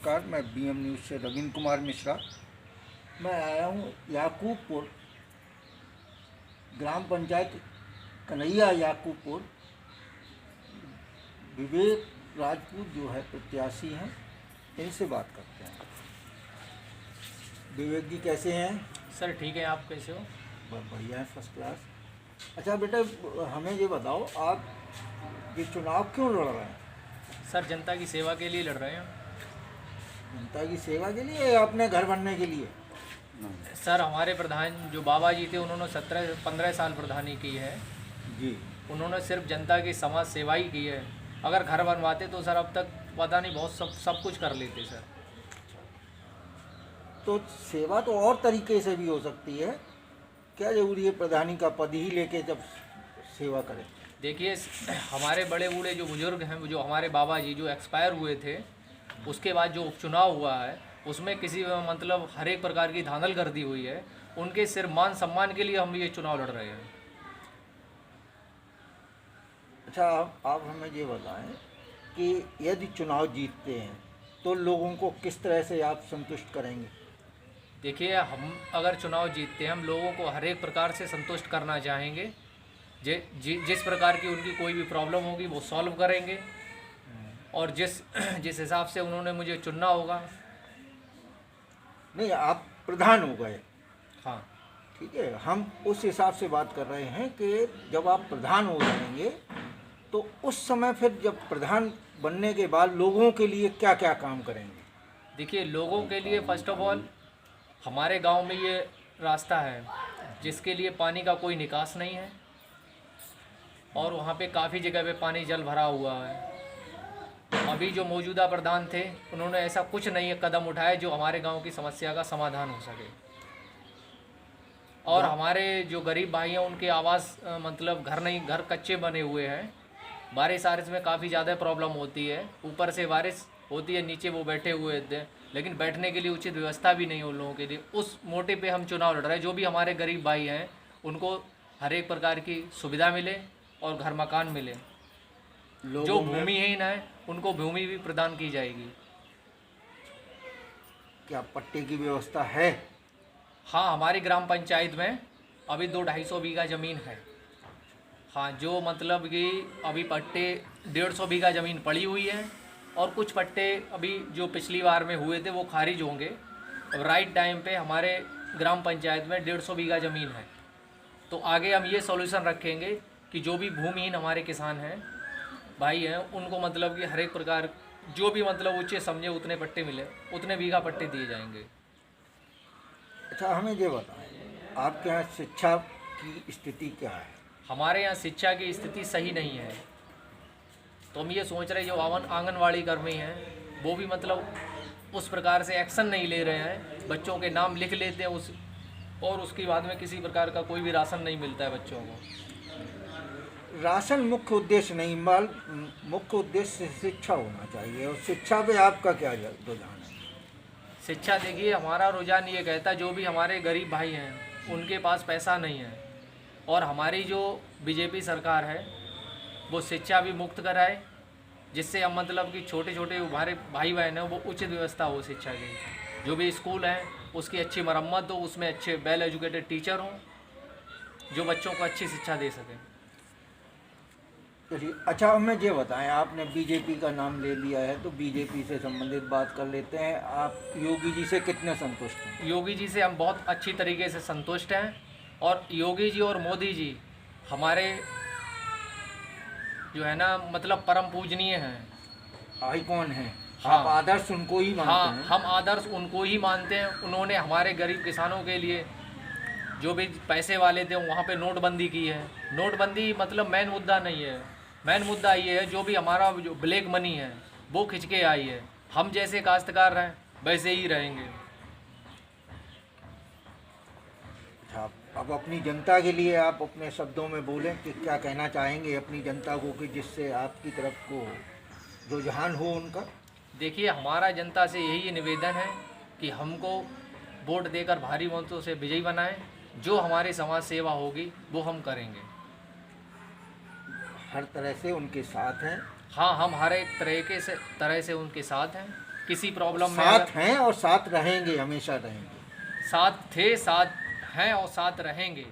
नमस्कार, मैं BM news से रविंद्र कुमार मिश्रा। मैं आया हूँ याकूबपुर, ग्राम पंचायत कन्हैया याकूबपुर। विवेक राजपूत जो है प्रत्याशी हैं, इनसे बात करते हैं। विवेक जी कैसे हैं? सर ठीक है, आप कैसे हो? बहुत बढ़िया है, फर्स्ट क्लास। अच्छा बेटा, हमें ये बताओ, आप ये चुनाव क्यों लड़ रहे हैं? सर जनता की सेवा के लिए लड़ रहे हैं। जनता की सेवा के लिए या अपने घर बनने के लिए? सर हमारे प्रधान जो बाबा जी थे, उन्होंने 17-15 साल प्रधानी की है जी। उन्होंने सिर्फ जनता की समाज सेवा ही की है। अगर घर बनवाते तो सर अब तक पता नहीं बहुत सब कुछ कर लेते सर। तो सेवा तो और तरीके से भी हो सकती है, क्या जरूरी है प्रधानी का पद ही लेके जब सेवा करें? देखिए, हमारे बड़े बूढ़े जो बुजुर्ग हैं, जो हमारे बाबा जी जो एक्सपायर हुए थे, उसके बाद जो उपचुनाव हुआ है उसमें किसी मतलब हर एक प्रकार की धांधलगर्दी हुई है। उनके सिर्फ मान सम्मान के लिए हम ये चुनाव लड़ रहे हैं। अच्छा, आप हमें ये बताएं कि यदि चुनाव जीतते हैं तो लोगों को किस तरह से आप संतुष्ट करेंगे? देखिए, हम अगर चुनाव जीतते हैं, हम लोगों को हर एक प्रकार से संतुष्ट करना चाहेंगे। जिस प्रकार की उनकी कोई भी प्रॉब्लम होगी वो सॉल्व करेंगे, और जिस जिस हिसाब से उन्होंने मुझे चुनना होगा। नहीं, आप प्रधान हो गए, हाँ ठीक है, हम उस हिसाब से बात कर रहे हैं कि जब आप प्रधान हो जाएंगे तो उस समय फिर जब प्रधान बनने के बाद लोगों के लिए क्या क्या काम करेंगे? देखिए, लोगों के लिए फर्स्ट ऑफ ऑल हमारे गांव में ये रास्ता है जिसके लिए पानी का कोई निकास नहीं है, और वहाँ पे काफ़ी जगह पे पानी जल भरा हुआ है। अभी जो मौजूदा प्रधान थे, उन्होंने ऐसा कुछ नहीं कदम उठाया जो हमारे गांव की समस्या का समाधान हो सके। और हमारे जो गरीब भाई हैं, उनके आवास मतलब घर नहीं, घर कच्चे बने हुए हैं। बारिश आरिश में काफ़ी ज़्यादा प्रॉब्लम होती है, ऊपर से बारिश होती है, नीचे वो बैठे हुए थे, लेकिन बैठने के लिए उचित व्यवस्था भी नहीं उन लोगों के लिए। उस मोटे पे हम चुनाव लड़ रहे हैं। जो भी हमारे गरीब भाई हैं, उनको हर एक प्रकार की सुविधा मिले और घर मकान मिले। जो भूमिहीन है उनको भूमि भी प्रदान की जाएगी। क्या पट्टे की व्यवस्था है? हाँ, हमारी ग्राम पंचायत में अभी 200-250 बीघा ज़मीन है। हाँ, जो मतलब कि अभी पट्टे 150 बीघा ज़मीन पड़ी हुई है, और कुछ पट्टे अभी जो पिछली बार में हुए थे वो खारिज होंगे। अब राइट टाइम पे हमारे ग्राम पंचायत में 150 बीघा ज़मीन है। तो आगे हम ये सॉल्यूशन रखेंगे कि जो भी भूमिहीन हमारे किसान हैं, भाई हैं, उनको मतलब कि हर एक प्रकार जो भी मतलब उचित समझे उतने पट्टे मिले, उतने बीघा पट्टे दिए जाएंगे। अच्छा, हमें ये बताएं, आपके यहाँ शिक्षा की स्थिति क्या है? हमारे यहाँ शिक्षा की स्थिति सही नहीं है, तो हम ये सोच रहे हैं जो आंगनवाड़ी कर्मी हैं वो भी मतलब उस प्रकार से एक्शन नहीं ले रहे हैं। बच्चों के नाम लिख लेते हैं और उसके बाद में किसी प्रकार का कोई भी राशन नहीं मिलता है बच्चों को। राशन मुख्य उद्देश्य नहीं, मुख्य उद्देश्य शिक्षा होना चाहिए, और शिक्षा पे आपका क्या रुझान है? शिक्षा, देखिए, हमारा रुझान ये कहता है जो भी हमारे गरीब भाई हैं उनके पास पैसा नहीं है, और हमारी जो बीजेपी सरकार है वो शिक्षा भी मुफ्त कराए, जिससे हम मतलब कि छोटे छोटे हमारे भाई बहन हैं वो उचित व्यवस्था हो शिक्षा की। जो भी स्कूल हैं उसकी अच्छी मरम्मत हो, उसमें अच्छे वेल एजुकेटेड टीचर हों जो बच्चों को अच्छी शिक्षा दे सकें। चलिए, अच्छा हमें ये बताएं, आपने बीजेपी का नाम ले लिया है तो बीजेपी से संबंधित बात कर लेते हैं। आप योगी जी से कितने संतुष्ट हैं? योगी जी से हम बहुत अच्छी तरीके से संतुष्ट हैं, और योगी जी और मोदी जी हमारे जो है ना मतलब परम पूजनीय हैं, आइकॉन हैं। हाँ, आप आदर्श उनको ही मानते हाँ, हैं? हम आदर्श उनको ही मानते हैं। उन्होंने हमारे गरीब किसानों के लिए जो भी पैसे वाले थे वहाँ पे नोटबंदी की है। नोटबंदी मतलब मेन मुद्दा नहीं है, मेन मुद्दा ये है जो भी हमारा जो ब्लैक मनी है वो खिंच के आई है। हम जैसे काश्तकार हैं वैसे ही रहेंगे। अच्छा, अब अपनी जनता के लिए आप अपने शब्दों में बोलें कि क्या कहना चाहेंगे अपनी जनता को कि जिससे आपकी तरफ को रुझान हो उनका? देखिए, हमारा जनता से यही निवेदन है कि हमको वोट देकर भारी मतों से विजयी बनाएं। जो हमारी समाज सेवा होगी वो हम करेंगे। हर तरह से उनके साथ हैं? हाँ, हम हर एक तरह से उनके साथ हैं। किसी प्रॉब्लम में साथ हैं और साथ रहेंगे, हमेशा रहेंगे। साथ थे, साथ हैं और साथ रहेंगे।